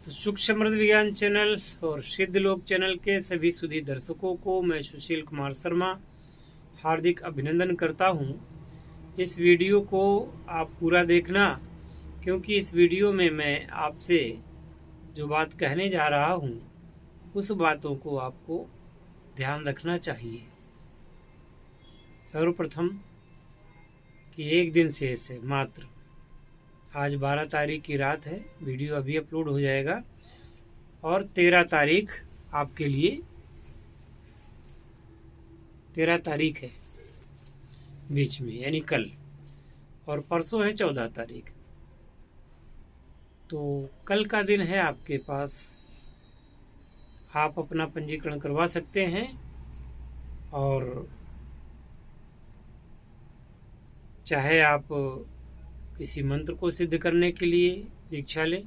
तो सुख समृद्ध विज्ञान चैनल और सिद्ध लोक चैनल के सभी सुधी दर्शकों को मैं सुशील कुमार शर्मा हार्दिक अभिनंदन करता हूं। इस वीडियो को आप पूरा देखना, क्योंकि इस वीडियो में मैं आपसे जो बात कहने जा रहा हूं उस बातों को आपको ध्यान रखना चाहिए। सर्वप्रथम कि एक दिन शेष है मात्र। आज 12 तारीख की रात है, वीडियो अभी अपलोड हो जाएगा और 13 तारीख आपके लिए 13 तारीख है बीच में, यानी कल, और परसों है 14 तारीख। तो कल का दिन है आपके पास, आप अपना पंजीकरण करवा सकते हैं और चाहे आप किसी मंत्र को सिद्ध करने के लिए दीक्षा लें,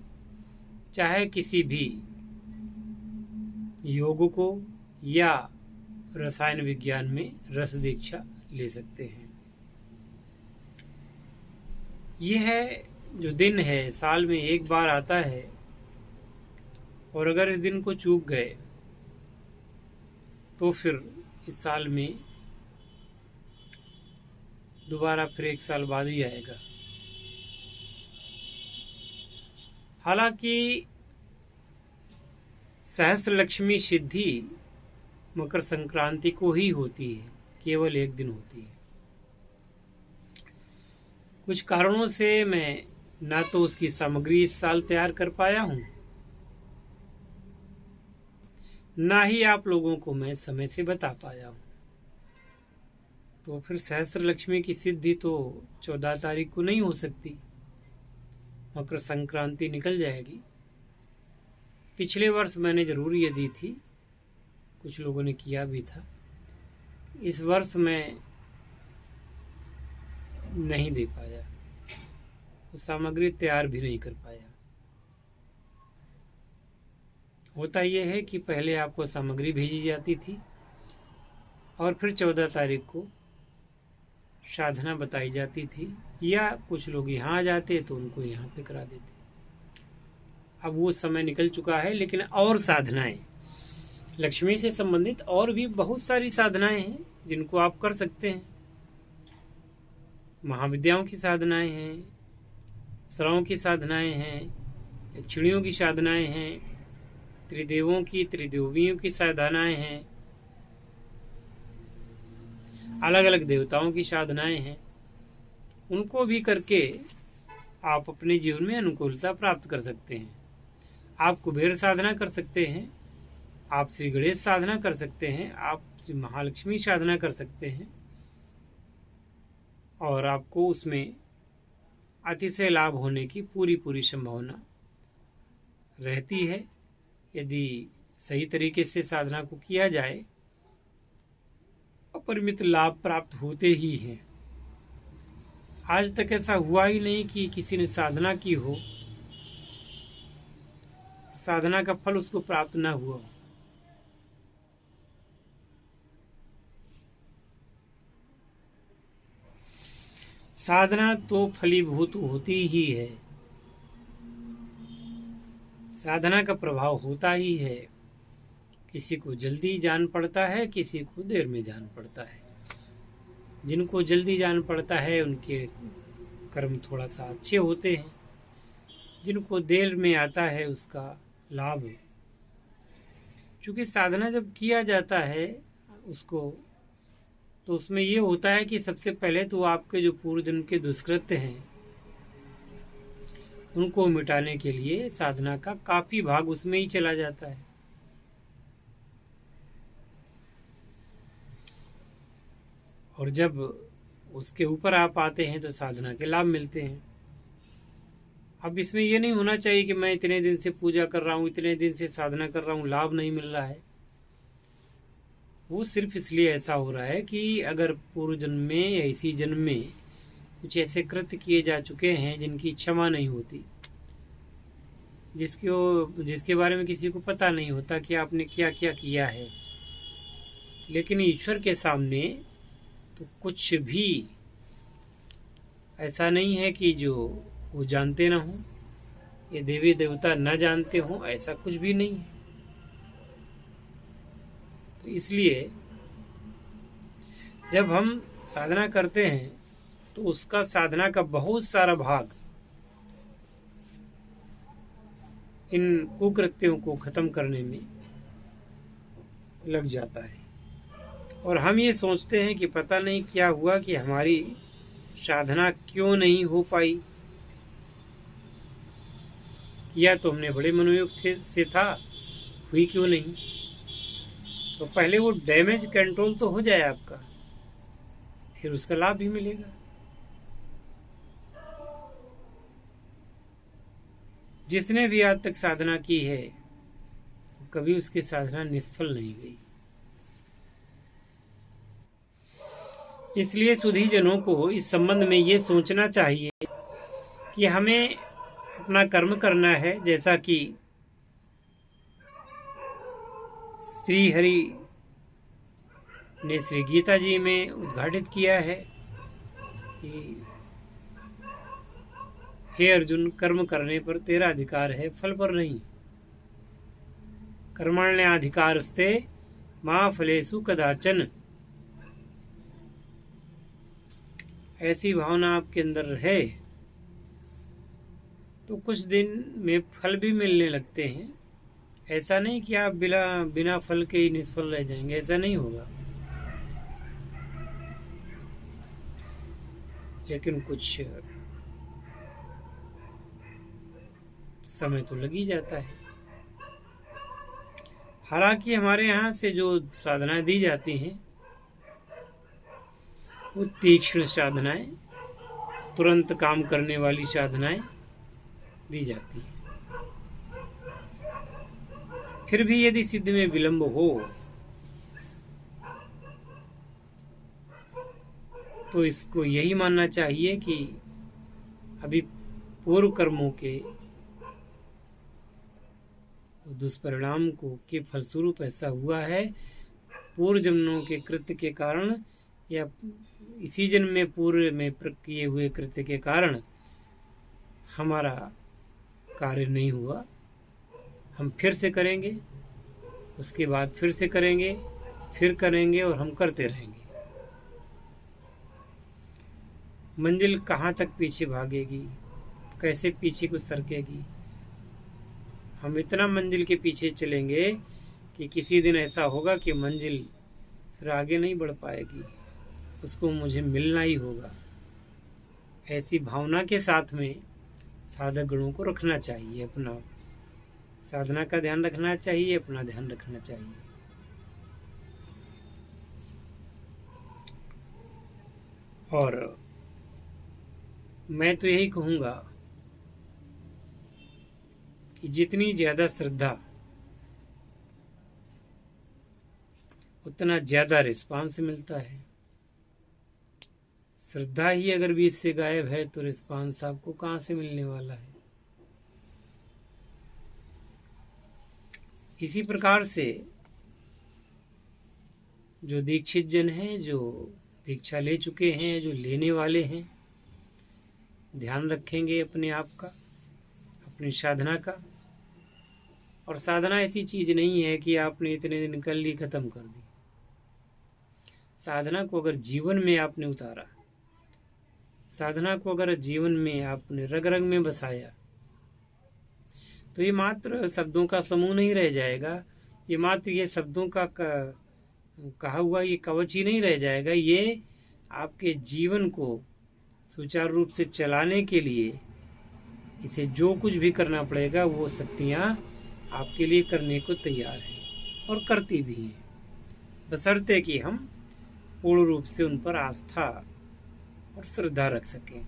चाहे किसी भी योग को या रसायन विज्ञान में रस दीक्षा ले सकते हैं। यह जो दिन है साल में एक बार आता है, और अगर इस दिन को चूक गए तो फिर इस साल में दोबारा फिर एक साल बाद ही आएगा। हालांकि सहस्त्र लक्ष्मी सिद्धि मकर संक्रांति को ही होती है, केवल एक दिन होती है। कुछ कारणों से मैं ना तो उसकी सामग्री इस साल तैयार कर पाया हूं, ना ही आप लोगों को मैं समय से बता पाया हूं। तो फिर सहस्त्र लक्ष्मी की सिद्धि तो 14 तारीख को नहीं हो सकती, मकर संक्रांति निकल जाएगी। पिछले वर्ष मैंने जरूर ये दी थी, कुछ लोगों ने किया भी था। इस वर्ष मैं नहीं दे पाया, तो सामग्री तैयार भी नहीं कर पाया। होता यह है कि पहले आपको सामग्री भेजी जाती थी और फिर 14 तारीख को साधना बताई जाती थी, या कुछ लोग यहाँ आ जाते तो उनको यहाँ पे करा देते। अब वो समय निकल चुका है, लेकिन और साधनाएं लक्ष्मी से संबंधित और भी बहुत सारी साधनाएं हैं जिनको आप कर सकते हैं। महाविद्याओं की साधनाएं हैं, अप्सराओं की साधनाएं हैं, यक्षिणियों की साधनाएं हैं, त्रिदेवों की त्रिदेवियों की साधनाएं हैं, अलग अलग देवताओं की साधनाएं हैं। उनको भी करके आप अपने जीवन में अनुकूलता प्राप्त कर सकते हैं। आप कुबेर साधना कर सकते हैं, आप श्री गणेश साधना कर सकते हैं, आप श्री महालक्ष्मी साधना कर सकते हैं, और आपको उसमें अतिशय लाभ होने की पूरी संभावना रहती है। यदि सही तरीके से साधना को किया जाए, अपरिमित लाभ प्राप्त होते ही हैं। आज तक ऐसा हुआ ही नहीं कि किसी ने साधना की हो, साधना का फल उसको प्राप्त ना हुआ हो। साधना तो फलीभूत होती ही है, साधना का प्रभाव होता ही है। किसी को जल्दी जान पड़ता है, किसी को देर में जान पड़ता है। जिनको जल्दी जान पड़ता है उनके कर्म थोड़ा सा अच्छे होते हैं, जिनको देर में आता है उसका लाभ। क्योंकि साधना जब किया जाता है उसको, तो उसमें ये होता है कि सबसे पहले तो आपके जो पूर्व जन्म के दुष्कृत्य हैं उनको मिटाने के लिए साधना का काफी भाग उसमें ही चला जाता है। और जब उसके ऊपर आप आते हैं तो साधना के लाभ मिलते हैं। अब इसमें यह नहीं होना चाहिए कि मैं इतने दिन से पूजा कर रहा हूँ, इतने दिन से साधना कर रहा हूँ, लाभ नहीं मिल रहा है। वो सिर्फ इसलिए ऐसा हो रहा है कि अगर पूर्व जन्म में या इसी जन्म में कुछ ऐसे कृत्य किए जा चुके हैं जिनकी क्षमा नहीं होती, जिसके बारे में किसी को पता नहीं होता कि आपने क्या क्या किया है। लेकिन ईश्वर के सामने तो कुछ भी ऐसा नहीं है कि जो वो जानते ना हो। ये देवी देवता न जानते हों, ऐसा कुछ भी नहीं है। तो इसलिए जब हम साधना करते हैं तो उसका साधना का बहुत सारा भाग इन कुकृत्यों को खत्म करने में लग जाता है। और हम ये सोचते हैं कि पता नहीं क्या हुआ कि हमारी साधना क्यों नहीं हो पाई। किया तो हमने बड़े मनोयोग से था, हुई क्यों नहीं। तो पहले वो डैमेज कंट्रोल तो हो जाए आपका, फिर उसका लाभ भी मिलेगा। जिसने भी आज तक साधना की है कभी उसकी साधना निष्फल नहीं गई। इसलिए सुधी जनों को इस संबंध में ये सोचना चाहिए कि हमें अपना कर्म करना है, जैसा कि श्री हरि ने श्री गीता जी में उद्घाटित किया है कि हे अर्जुन, कर्म करने पर तेरा अधिकार है, फल पर नहीं। कर्मण्यधिकारस्ते मा फलेषु कदाचन। ऐसी भावना आपके अंदर है तो कुछ दिन में फल भी मिलने लगते हैं। ऐसा नहीं कि आप बिना फल के ही निष्फल रह जाएंगे, ऐसा नहीं होगा। लेकिन कुछ समय तो लग ही जाता है। हालांकि हमारे यहाँ से जो साधनाएं दी जाती हैं वो तीक्ष्ण साधनाएं, तुरंत काम करने वाली साधनाएं दी जाती हैं। फिर भी यदि सिद्ध में विलंब हो तो इसको यही मानना चाहिए कि अभी पूर्व कर्मों के दुष्परिणाम के फलस्वरूप ऐसा हुआ है। पूर्व जन्मों के कृत्य के कारण या इसी जन्म में पूर्व में किए हुए कृत्य के कारण हमारा कार्य नहीं हुआ। हम फिर से करेंगे, उसके बाद फिर से करेंगे, फिर करेंगे और हम करते रहेंगे। मंजिल कहाँ तक पीछे भागेगी, कैसे पीछे को सरकेगी। हम इतना मंजिल के पीछे चलेंगे कि किसी दिन ऐसा होगा कि मंजिल फिर आगे नहीं बढ़ पाएगी, उसको मुझे मिलना ही होगा। ऐसी भावना के साथ में साधक गणों को रखना चाहिए, अपना साधना का ध्यान रखना चाहिए, अपना ध्यान रखना चाहिए। और मैं तो यही कहूँगा कि जितनी ज़्यादा श्रद्धा उतना ज़्यादा रिस्पांस मिलता है। श्रद्धा ही अगर बीच से गायब है तो रिस्पांस आपको कहाँ से मिलने वाला है। इसी प्रकार से जो दीक्षित जन हैं, जो दीक्षा ले चुके हैं, जो लेने वाले हैं, ध्यान रखेंगे अपने आप का, अपनी साधना का। और साधना ऐसी चीज़ नहीं है कि आपने इतने दिन कर ली, ख़त्म कर दी। साधना को अगर जीवन में आपने उतारा, साधना को अगर जीवन में आपने रग रग में बसाया तो ये मात्र शब्दों का समूह नहीं रह जाएगा, ये मात्र ये शब्दों का कहा हुआ ये कवच ही नहीं रह जाएगा। ये आपके जीवन को सुचारू रूप से चलाने के लिए इसे जो कुछ भी करना पड़ेगा वो शक्तियाँ आपके लिए करने को तैयार हैं और करती भी हैं, बशर्ते कि हम पूर्ण रूप से उन पर आस्था और श्रद्धा रख सकें।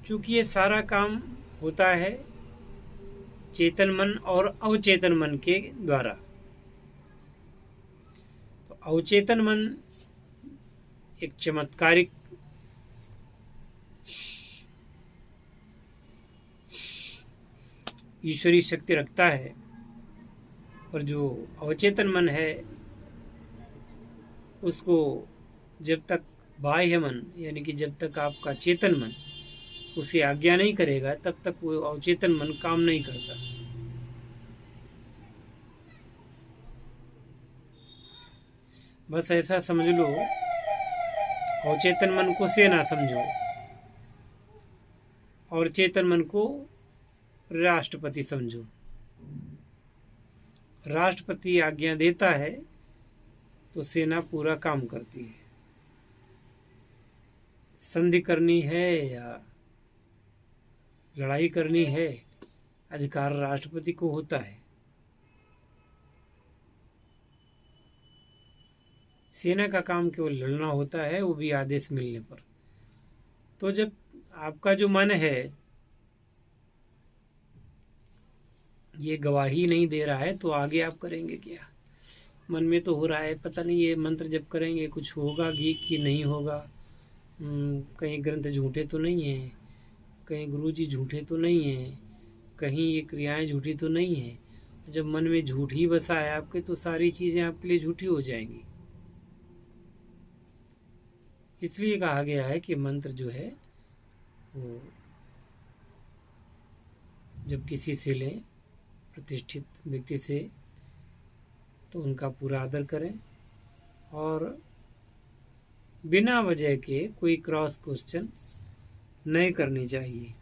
क्योंकि ये सारा काम होता है चेतन मन और अवचेतन मन के द्वारा। तो अवचेतन मन एक चमत्कारिक ईश्वरीय शक्ति रखता है, पर जो अवचेतन मन है उसको जब तक बाह्य मन यानी कि जब तक आपका चेतन मन उसे आज्ञा नहीं करेगा तब तक वो अवचेतन मन काम नहीं करता। बस ऐसा समझ लो, अवचेतन मन को सेना समझो और चेतन मन को राष्ट्रपति समझो। राष्ट्रपति आज्ञा देता है तो सेना पूरा काम करती है। संधि करनी है या लड़ाई करनी है, अधिकार राष्ट्रपति को होता है। सेना का काम केवल लड़ना होता है, वो भी आदेश मिलने पर। तो जब आपका जो मन है ये गवाही नहीं दे रहा है तो आगे आप करेंगे क्या? मन में तो हो रहा है पता नहीं ये मंत्र जब करेंगे कुछ होगा कि नहीं होगा, कहीं ग्रंथ झूठे तो नहीं हैं, कहीं गुरुजी झूठे तो नहीं हैं, कहीं ये क्रियाएं झूठी तो नहीं हैं। जब मन में झूठ ही बसा है आपके तो सारी चीज़ें आपके लिए झूठी हो जाएंगी। इसलिए कहा गया है कि मंत्र जो है वो जब किसी से लें, प्रतिष्ठित व्यक्ति से, तो उनका पूरा आदर करें और बिना वजह के कोई क्रॉस क्वेश्चन नहीं करनी चाहिए।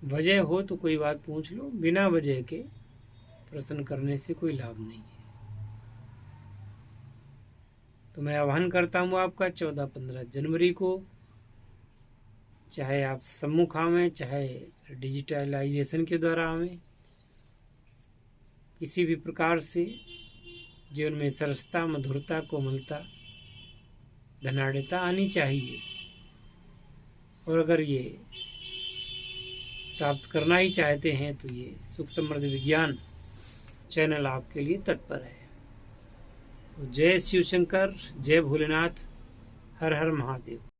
वजह हो तो कोई बात पूछ लो, बिना वजह के प्रश्न करने से कोई लाभ नहीं है। तो मैं आह्वान करता हूँ आपका 14-15 जनवरी को, चाहे आप सम्मुख आवें चाहे डिजिटलाइजेशन के द्वारा आवें, किसी भी प्रकार से जीवन में सरसता, मधुरता, कोमलता, धनाढ़ता आनी चाहिए। और अगर ये प्राप्त करना ही चाहते हैं तो ये सुख समृद्धि विज्ञान चैनल आपके लिए तत्पर है। जय शिव शंकर, जय भोलेनाथ, हर हर महादेव।